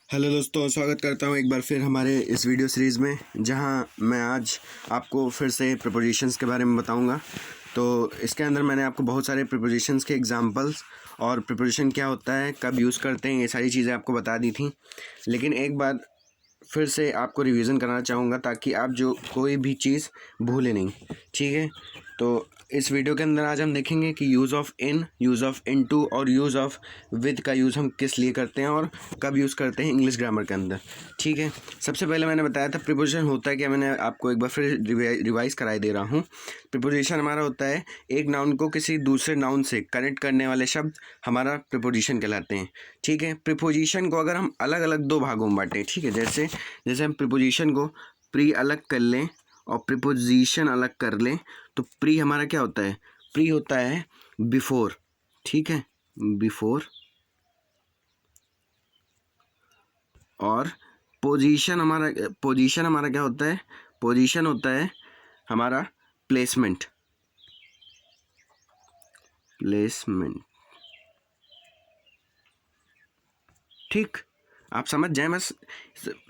Hello दोस्तों, स्वागत करता हूँ एक बार फिर हमारे इस वीडियो सीरीज़ में, जहाँ मैं आज आपको फिर से प्रीपोजिशंस के बारे में बताऊँगा। तो इसके अंदर मैंने आपको बहुत सारे प्रीपोजिशंस के एग्जांपल्स और प्रीपोजिशन क्या होता है, कब यूज़ करते हैं, ये सारी चीज़ें आपको बता दी थी। लेकिन एक बार फिर से आपको रिवीजन कराना चाहूँगा ताकि आप जो कोई भी चीज़ भूले नहीं। ठीक है, तो इस वीडियो के अंदर आज हम देखेंगे कि use of in, use of into और यूज़ ऑफ विद का यूज़ हम किस लिए करते हैं और कब यूज़ करते हैं इंग्लिश ग्रामर के अंदर। ठीक है, सबसे पहले मैंने बताया था प्रीपोजिशन होता है क्या, मैंने आपको एक बार फिर रिवाइज कराई दे रहा हूँ। प्रीपोजिशन हमारा होता है एक नाउन को किसी दूसरे नाउन से कनेक्ट करने वाले शब्द हमारा प्रीपोजिशन कहलाते हैं। ठीक है, प्रीपोजिशन को अगर हम अलग अलग दो भागों में बांटें, ठीक है, जैसे हम प्रीपोजिशन को प्री अलग कर लें और प्रीपोजिशन अलग कर लें, तो प्री हमारा क्या होता है, प्री होता है बिफोर। ठीक है, बिफोर। और पोजीशन हमारा क्या होता है, पोजीशन होता है हमारा प्लेसमेंट। ठीक, आप समझ जाएं, बस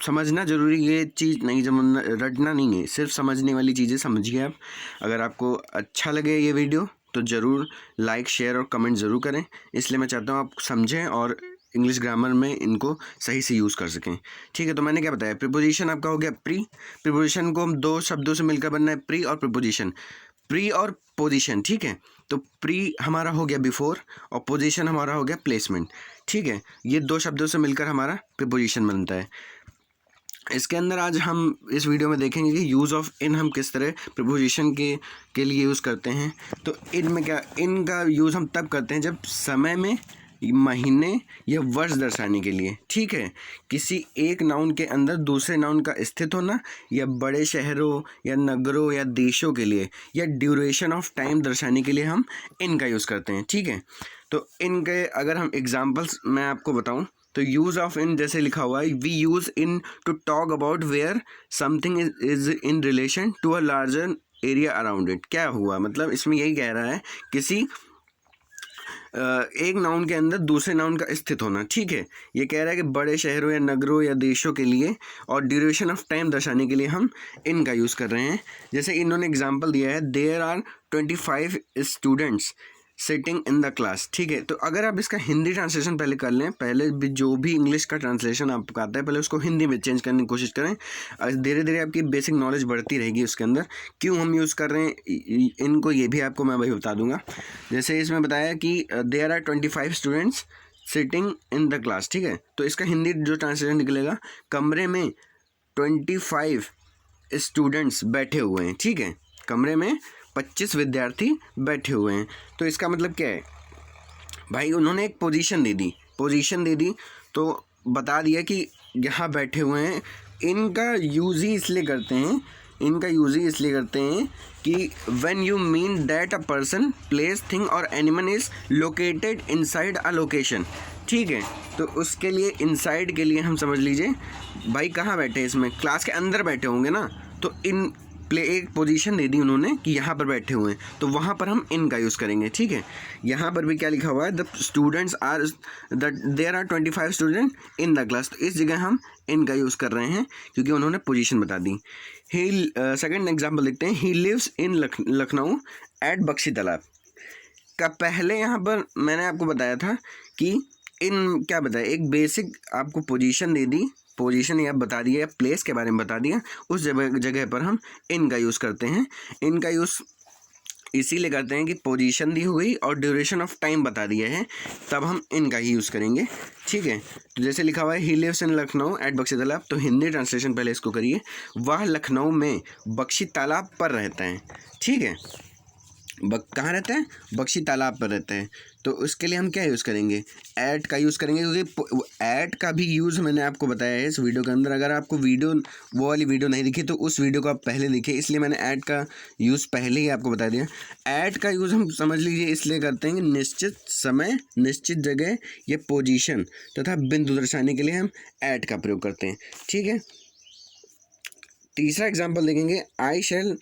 समझना जरूरी, ये चीज़ नहीं समझना, रटना नहीं है, सिर्फ समझने वाली चीज़ें समझिए आप। अगर आपको अच्छा लगे ये वीडियो तो ज़रूर लाइक, शेयर और कमेंट ज़रूर करें। इसलिए मैं चाहता हूँ आप समझें और इंग्लिश ग्रामर में इनको सही से यूज़ कर सकें। ठीक है, तो मैंने क्या बताया, प्रीपोजिशन आपका हो गया प्री। प्रीपोजिशन को हम दो शब्दों से मिलकर बनना है, प्री और प्रीपोजिशन, प्री और पोजीशन। ठीक है, तो प्री हमारा हो गया बिफोर और पोजीशन हमारा हो गया प्लेसमेंट। ठीक है, ये दो शब्दों से मिलकर हमारा प्रीपोजिशन बनता है। इसके अंदर आज हम इस वीडियो में देखेंगे कि यूज़ ऑफ इन हम किस तरह प्रीपोजिशन के लिए यूज़ करते हैं। तो इन में क्या, इन का यूज़ हम तब करते हैं जब समय में, महीने या वर्ष दर्शाने के लिए। ठीक है, किसी एक नाउन के अंदर दूसरे नाउन का स्थित होना, या बड़े शहरों या नगरों या देशों के लिए, या ड्यूरेशन ऑफ टाइम दर्शाने के लिए हम इन का यूज़ करते हैं। ठीक है, तो इनके अगर हम एग्जांपल्स मैं आपको बताऊं, तो यूज़ ऑफ इन जैसे लिखा हुआ है, we use in to talk about where something is in relation to a larger area around it. क्या हुआ, मतलब इसमें यही कह रहा है किसी एक नाउन के अंदर दूसरे नाउन का स्थित होना। ठीक है, ये कह रहा है कि बड़े शहरों या नगरों या देशों के लिए और ड्यूरेशन ऑफ टाइम दर्शाने के लिए हम इन का यूज़ कर रहे हैं। जैसे इन्होंने एग्जांपल दिया है, there are 25 students sitting in the class. ठीक है, तो अगर आप इसका हिंदी ट्रांसलेशन पहले कर लें, पहले भी जो भी इंग्लिश का ट्रांसलेशन आपको आता है पहले उसको हिंदी में चेंज करने की कोशिश करें। धीरे धीरे आपकी बेसिक नॉलेज बढ़ती रहेगी उसके अंदर। क्यों हम यूज़ कर रहे हैं इनको, ये भी आपको मैं वही बता दूंगा। जैसे इसमें बताया कि there are 25 students sitting in the class. ठीक है, तो इसका हिंदी जो ट्रांसलेशन निकलेगा, कमरे में 25 स्टूडेंट्स बैठे हुए हैं। ठीक है, कमरे में 25 विद्यार्थी बैठे हुए हैं। तो इसका मतलब क्या है भाई, उन्होंने एक पोजीशन दे दी तो बता दिया कि यहाँ बैठे हुए हैं। इनका यूज़ ही इसलिए करते हैं कि when you mean that a person, place, thing और animal is located inside a location. ठीक है, तो उसके लिए इनसाइड के लिए हम समझ लीजिए भाई कहाँ बैठे हैं, इसमें क्लास के अंदर बैठे होंगे ना, तो इन एक पोजीशन दे दी उन्होंने कि यहाँ पर बैठे हुए हैं, तो वहाँ पर हम इन का यूज़ करेंगे। ठीक है, यहाँ पर भी क्या लिखा हुआ है, the students are there are 25 student in the class, तो इस जगह हम इन का यूज़ कर रहे हैं क्योंकि उन्होंने पोजीशन बता दी। ही सेकेंड एग्जाम्पल देखते हैं, he lives in Lucknow at Bakshi Talab का। पहले यहाँ पर मैंने आपको बताया था कि इन क्या बताया, एक बेसिक आपको पोजीशन दे दी, पोजीशन या बता दिया, प्लेस के बारे में बता दिया, उस जगह पर हम इन का यूज़ करते हैं। इनका यूज़ इसीलिए करते हैं कि पोजीशन दी हुई और ड्यूरेशन ऑफ टाइम बता दिया है, तब हम इनका ही यूज़ करेंगे। ठीक है, तो जैसे लिखा हुआ है, he lives in Lucknow at Bakshi Talab, तो हिंदी ट्रांसलेशन पहले इसको करिए, वह लखनऊ में बख्शी तालाब पर रहता है। ठीक है, कहाँ रहता है, बख्शी तालाब पर रहता है, तो उसके लिए हम क्या यूज़ करेंगे, ऐट का यूज़ करेंगे, क्योंकि ऐट का भी यूज़ मैंने आपको बताया है इस वीडियो के अंदर। अगर आपको वो वाली वीडियो नहीं दिखी तो उस वीडियो को आप पहले देखिए, इसलिए मैंने ऐट का यूज़ पहले ही आपको बता दिया। ऐट का यूज़ हम समझ लीजिए इसलिए करते हैं कि निश्चित समय, निश्चित जगह या पोजीशन तथा बिंदु दर्शाने के लिए हम ऐट का प्रयोग करते हैं। ठीक है, तीसरा एग्जाम्पल देखेंगे, I shall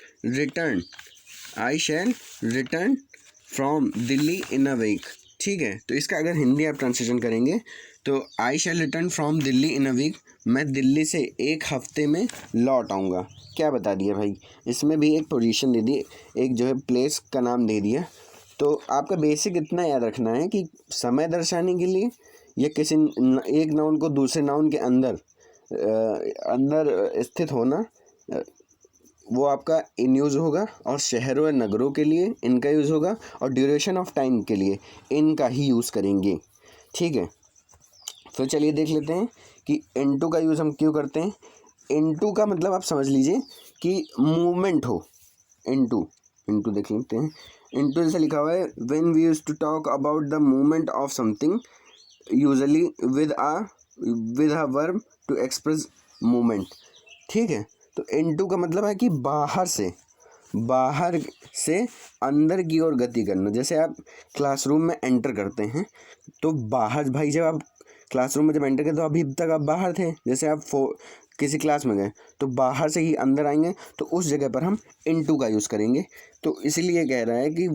return from Delhi in a week. ठीक है, तो इसका अगर हिंदी आप ट्रांसलेशन करेंगे तो I shall return from Delhi in a week, मैं दिल्ली से एक हफ्ते में लौट आऊँगा। क्या बता दिया भाई, इसमें भी एक पोजीशन दे दी, एक जो है प्लेस का नाम दे दिया। तो आपका बेसिक इतना याद रखना है कि समय दर्शाने के लिए या किसी एक नाउन को दूसरे नाउन के अंदर स्थित होना, वो आपका इन यूज़ होगा, और शहरों या नगरों के लिए इनका यूज़ होगा, और ड्यूरेशन ऑफ टाइम के लिए इनका ही यूज़ करेंगे। ठीक है, फिर चलिए देख लेते हैं कि इनटू का यूज़ हम क्यों करते हैं। इनटू का मतलब आप समझ लीजिए कि मूवमेंट हो। इनटू देख लेते हैं। इनटू जैसे लिखा हुआ है, when we used to talk about the movement of something usually with a verb to express movement. ठीक है, तो इनटू का मतलब है कि बाहर से अंदर की ओर गति करना। जैसे आप क्लासरूम में एंटर करते हैं तो बाहर, भाई जब आप क्लासरूम में जब एंटर करते तो अभी तक आप बाहर थे, जैसे आप किसी क्लास में गए तो बाहर से ही अंदर आएंगे, तो उस जगह पर हम इनटू का यूज़ करेंगे। तो इसलिए कह रहा है कि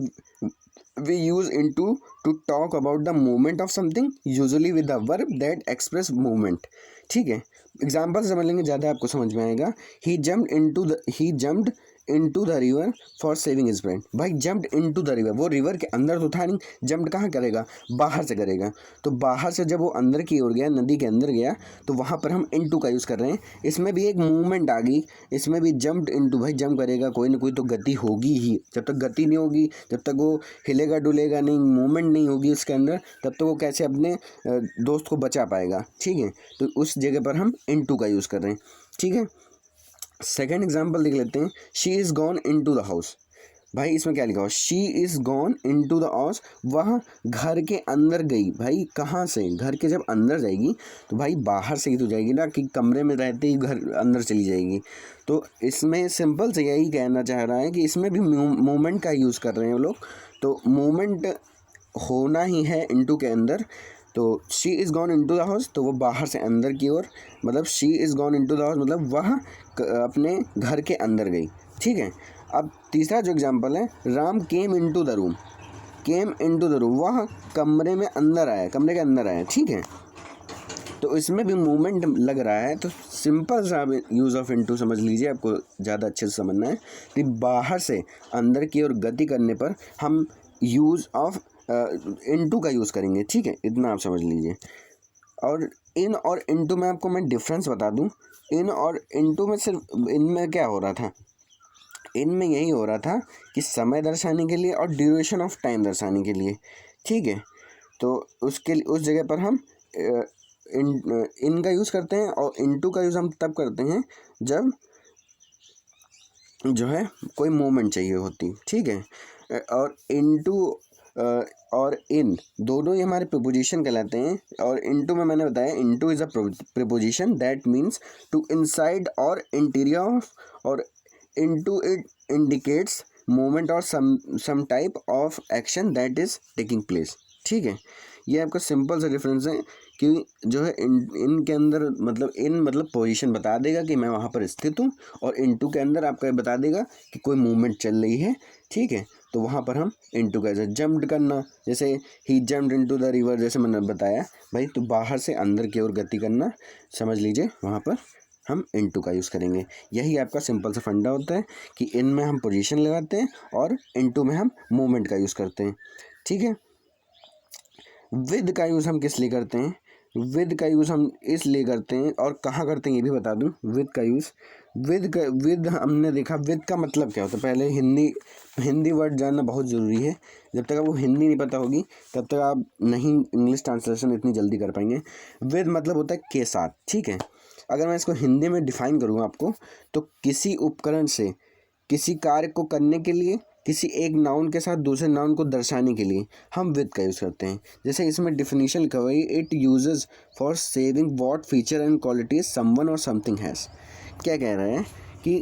we use into to talk about the movement of something usually with the verb that express movement. ठीक है, एग्जाम्पल समझ लेंगे, ज़्यादा आपको समझ में आएगा। He jumped into the river for saving his friend. भाई जम्प्ड इनटू द रिवर, वो रिवर के अंदर तो था नहीं, जम्प्ड कहाँ करेगा, बाहर से करेगा। तो बाहर से जब वो अंदर की ओर गया, नदी के अंदर गया, तो वहाँ पर हम इनटू का यूज़ कर रहे हैं। इसमें भी एक मूवमेंट आ गई, इसमें भी जम्प्ड इनटू, भाई जंप करेगा, कोई ना कोई तो गति होगी ही। जब तक गति नहीं होगी, जब तक वो हिलेगा डुलेगा नहीं, मूवमेंट नहीं होगी उसके अंदर, तब तक वो कैसे अपने दोस्त को बचा पाएगा। ठीक है, तो उस जगह पर हम इनटू का यूज़ कर रहे हैं। ठीक है, सेकेंड एग्जाम्पल देख लेते हैं। She is gone in to the house. भाई इसमें क्या लिखा हुआ, she is gone in to the house, वह घर के अंदर गई। भाई कहाँ से, घर के जब अंदर जाएगी तो भाई बाहर से ही तो जाएगी ना, कि कमरे में रहते ही घर अंदर चली जाएगी। तो इसमें सिंपल से यही कहना चाह रहा है कि इसमें भी मूवमेंट का यूज़ कर रहे हैं लोग, तो मूवमेंट होना ही है इनटू के अंदर। तो she is gone into the house, तो वो बाहर से अंदर की ओर, मतलब she is gone into the house मतलब वह अपने घर के अंदर गई। ठीक है, अब तीसरा जो एग्जांपल है, Ram came into the room. Came into the room, वह कमरे में अंदर आया, कमरे के अंदर आया। ठीक है, तो इसमें भी मूवमेंट लग रहा है। तो सिंपल सा यूज़ ऑफ इनटू समझ लीजिए, आपको ज़्यादा अच्छे से समझना है कि बाहर से अंदर की ओर गति करने पर हम यूज़ ऑफ इनटू का यूज़ करेंगे। ठीक है, इतना आप समझ लीजिए। और इन और इनटू में आपको मैं डिफरेंस बता दूं, इन और इनटू में सिर्फ इनमें क्या हो रहा था, इनमें यही हो रहा था कि समय दर्शाने के लिए और ड्यूरेशन ऑफ टाइम दर्शाने के लिए। ठीक है, तो उस जगह पर हम इन का यूज़ करते हैं, और इनटू का यूज़ हम तब करते हैं जब जो है कोई मूवमेंट चाहिए होती। ठीक है, और इनटू और इन दोनों ही हमारे प्रीपोजिशन कहलाते हैं। और इनटू में मैंने बताया, into is a preposition that means to inside और इंटीरियर ऑफ, और इनटू इट इंडिकेट्स मूवमेंट और some type of action that is taking place. ठीक है, ये आपका सिंपल सा डिफरेंस है कि जो है इन के अंदर मतलब इन मतलब पोजीशन बता देगा कि मैं वहाँ पर स्थित हूँ, और इनटू के अंदर आपका बता देगा कि कोई मूवमेंट चल रही है। ठीक है, तो वहाँ पर हम इनटू का जंप्ड करना, जैसे ही जंप्ड इनटू द रिवर, जैसे मैंने बताया भाई, तो बाहर से अंदर की ओर गति करना, समझ लीजिए वहाँ पर हम इनटू का यूज़ करेंगे। यही आपका सिंपल सा फंडा होता है कि इन में हम पोजीशन लगाते हैं और इनटू में हम मूवमेंट का यूज़ करते हैं। ठीक है, विद का यूज़ हम किस लिए करते हैं, विद का यूज़ हम इसलिए करते हैं और कहाँ करते हैं ये भी बता दूं। विद का यूज़, विद हमने देखा विद का मतलब क्या होता है। पहले हिंदी वर्ड जानना बहुत ज़रूरी है। जब तक आपको हिंदी नहीं पता होगी तब तक आप नहीं इंग्लिश ट्रांसलेशन इतनी जल्दी कर पाएंगे। विद मतलब होता है के साथ। ठीक है, अगर मैं इसको हिंदी में डिफ़ाइन करूँ आपको, तो किसी उपकरण से किसी कार्य को करने के लिए किसी एक नाउन के साथ दूसरे नाउन को दर्शाने के लिए हम विद का यूज़ करते हैं। जैसे इसमें डिफिनीशन लिखा हुआ है, it uses for saving what feature and qualities someone और समथिंग हैज़। क्या कह रहे हैं कि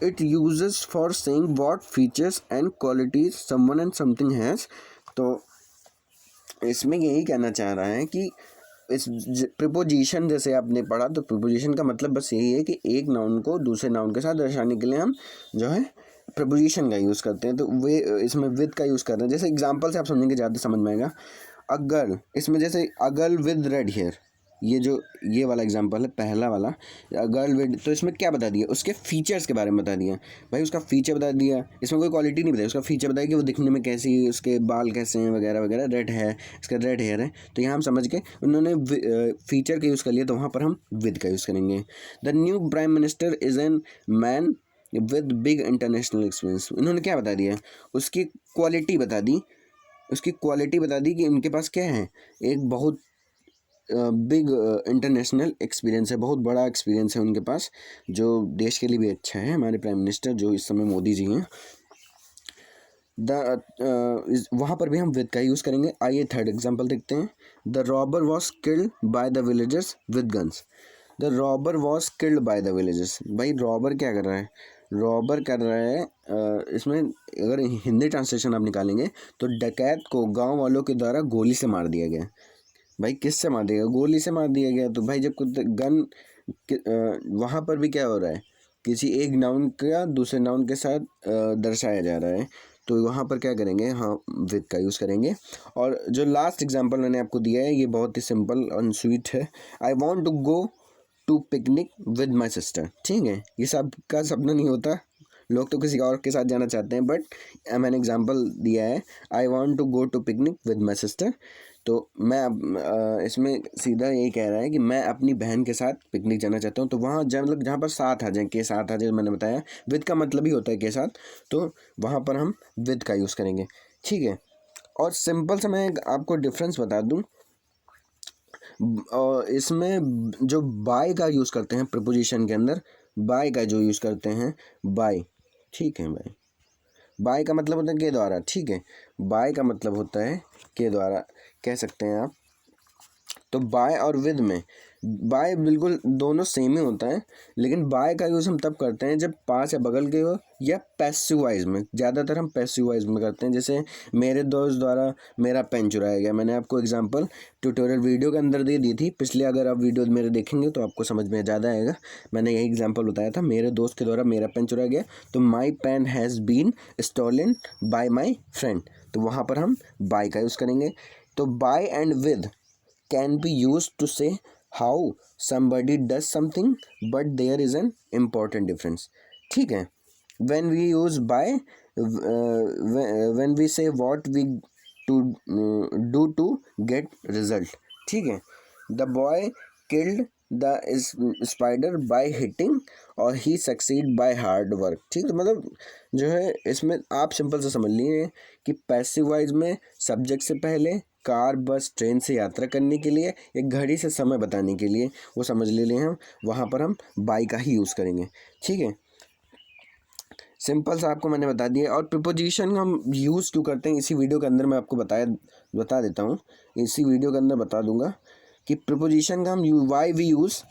it uses for saying what features and qualities someone and something has. तो इसमें यही कहना चाह रहा है कि इस प्रीपोजिशन जैसे आपने पढ़ा, तो प्रीपोजिशन का मतलब बस यही है कि एक नाउन को दूसरे नाउन के साथ दर्शाने के लिए हम जो है प्रीपोजिशन का यूज़ करते हैं। तो वे इसमें विद का यूज़ कर रहे हैं। जैसे एग्जांपल से आप समझेंगे ज़्यादा समझ में आएगा। अ गर्ल, इसमें जैसे a girl with red hair, ये वाला एग्जांपल है पहला वाला, अ गर्ल विद, तो इसमें क्या बता दिया, उसके फीचर्स के बारे में बता दिया भाई, उसका फीचर बता दिया, इसमें कोई क्वालिटी नहीं बताई, उसका फीचर बताया कि वो दिखने में कैसी है, उसके बाल कैसे हैं वगैरह वगैरह, रेड है, इसका रेड हेयर है। तो यहाँ हम समझ के उन्होंने फीचर का यूज़ कर लिया, तो वहाँ पर हम विद का यूज़ करेंगे। The new prime minister is an man with big international experience, इन्होंने क्या बता दिया, उसकी क्वालिटी बता दी, उसकी क्वालिटी बता दी कि उनके पास क्या है, एक बहुत बिग इंटरनेशनल एक्सपीरियंस है, बहुत बड़ा एक्सपीरियंस है उनके पास, जो देश के लिए भी अच्छा है, हमारे प्राइम मिनिस्टर जो इस समय मोदी जी हैं। वहाँ पर भी हम विद का यूज़ करेंगे। आइए थर्ड एग्जांपल देखते हैं। The robber was killed by the villagers with guns. The robber was killed by the villagers, भाई रॉबर क्या कर रहा है, रॉबर कर रहा है इसमें अगर हिंदी ट्रांसलेशन आप निकालेंगे तो डकैत को गांव वालों के द्वारा गोली से मार दिया गया। भाई किससे मार दिया गया, गोली से मार दिया गया। तो भाई जब गन वहाँ पर भी क्या हो रहा है, किसी एक नाउन का दूसरे नाउन के साथ दर्शाया जा रहा है, तो वहाँ पर क्या करेंगे, हाँ विद का यूज़ करेंगे। और जो लास्ट एग्जांपल मैंने आपको दिया है ये बहुत ही सिंपल एंड स्वीट है। I want to go to picnic with my sister, ठीक है, ये सब का सपना नहीं होता, लोग तो किसी और के साथ जाना चाहते हैं, बट मैंने एग्जांपल दिया है I want to go to picnic with my sister. तो मैं इसमें सीधा यही कह रहा है कि मैं अपनी बहन के साथ पिकनिक जाना चाहता हूँ। तो वहाँ मतलब जहाँ पर साथ आ जाए, के साथ आ जाए, मैंने बताया विद का मतलब ही होता है के साथ, तो वहाँ पर हम विद का यूज़ करेंगे, ठीक है। और सिंपल से मैं आपको डिफरेंस बता दूँ, इसमें जो बाय का यूज़ करते हैं प्रपोजिशन के अंदर, बाय का जो यूज़ करते हैं बाय, ठीक है, बाय का मतलब होता है के द्वारा, ठीक है, बाय का मतलब होता है के द्वारा कह सकते हैं आप। तो बाय और विद में बाय बिल्कुल दोनों सेम ही होता है, लेकिन बाय का यूज़ हम तब करते हैं जब पास या बगल के हो, या पैसिव वाइज में, ज़्यादातर हम पैसिव वाइज में करते हैं। जैसे मेरे दोस्त द्वारा मेरा पेन चुराया गया, मैंने आपको एग्जांपल ट्यूटोरियल वीडियो के अंदर दे दी थी पिछले, अगर आप वीडियो मेरे देखेंगे तो आपको समझ में ज़्यादा आएगा। मैंने यही एग्जाम्पल बताया था, मेरे दोस्त के द्वारा मेरा पेन चुराया गया, तो my pen has been stolen by my friend, तो वहाँ पर हम बाय का यूज़ करेंगे। तो by and with can be used to say how somebody does something, but there is an important difference, ठीक है। when we use by, when we say what we to do to get result, ठीक है। the boy killed the spider by hitting और he succeed by hard work, ठीक है। मतलब जो है इसमें आप सिंपल से समझ लीजिए कि पैसिव वाइज में सब्जेक्ट से पहले कार बस ट्रेन से यात्रा करने के लिए, एक घड़ी से समय बताने के लिए, वो समझ ले लें हम, वहाँ पर हम बाई का ही यूज़ करेंगे, ठीक है। सिंपल सा आपको मैंने बता दिया। और प्रीपोजिशन हम यूज़ क्यों करते हैं इसी वीडियो के अंदर मैं आपको बता देता हूँ, इसी वीडियो के अंदर बता दूंगा कि प्रीपोजिशन का हम वाई वी यूज़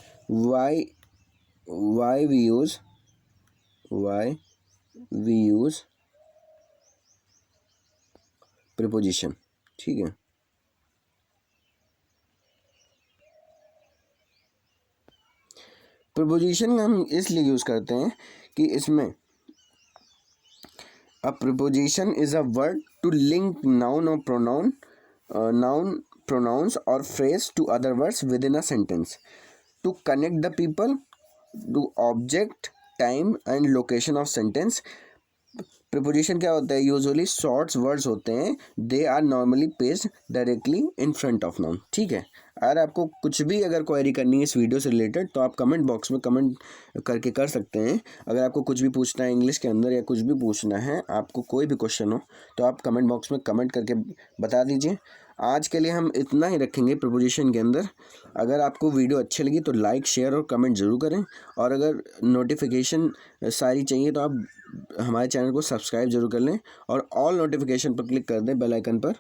प्रीपोजिशन, ठीक है। प्रीपोजिशन हम इसलिए यूज़ करते हैं कि इसमें a preposition is a word to link noun और pronouns or phrase to other words within a sentence to connect the people to object, time and location of sentence। Preposition क्या होता है, यूजुअली शॉर्ट्स वर्ड्स होते हैं, they are normally placed directly in front of noun, ठीक है। अगर आपको कुछ भी अगर क्वेरी करनी है इस वीडियो से रिलेटेड तो आप कमेंट बॉक्स में कमेंट करके कर सकते हैं। अगर आपको कुछ भी पूछना है इंग्लिश के अंदर या कुछ भी पूछना है, आपको कोई भी क्वेश्चन हो तो आप कमेंट बॉक्स में कमेंट करके बता दीजिए। आज के लिए हम इतना ही रखेंगे प्रीपोजिशन के अंदर। अगर आपको वीडियो अच्छी लगी तो लाइक शेयर और कमेंट ज़रूर करें, और अगर नोटिफिकेशन सारी चाहिए तो आप हमारे चैनल को सब्सक्राइब जरूर कर लें और ऑल नोटिफिकेशन पर क्लिक कर दें बेल आइकन पर,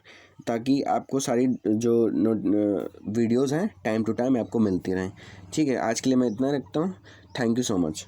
ताकि आपको सारी जो वीडियोज़ हैं टाइम टू टाइम आपको मिलती रहें, ठीक है। आज के लिए मैं इतना रखता हूँ। Thank you so much.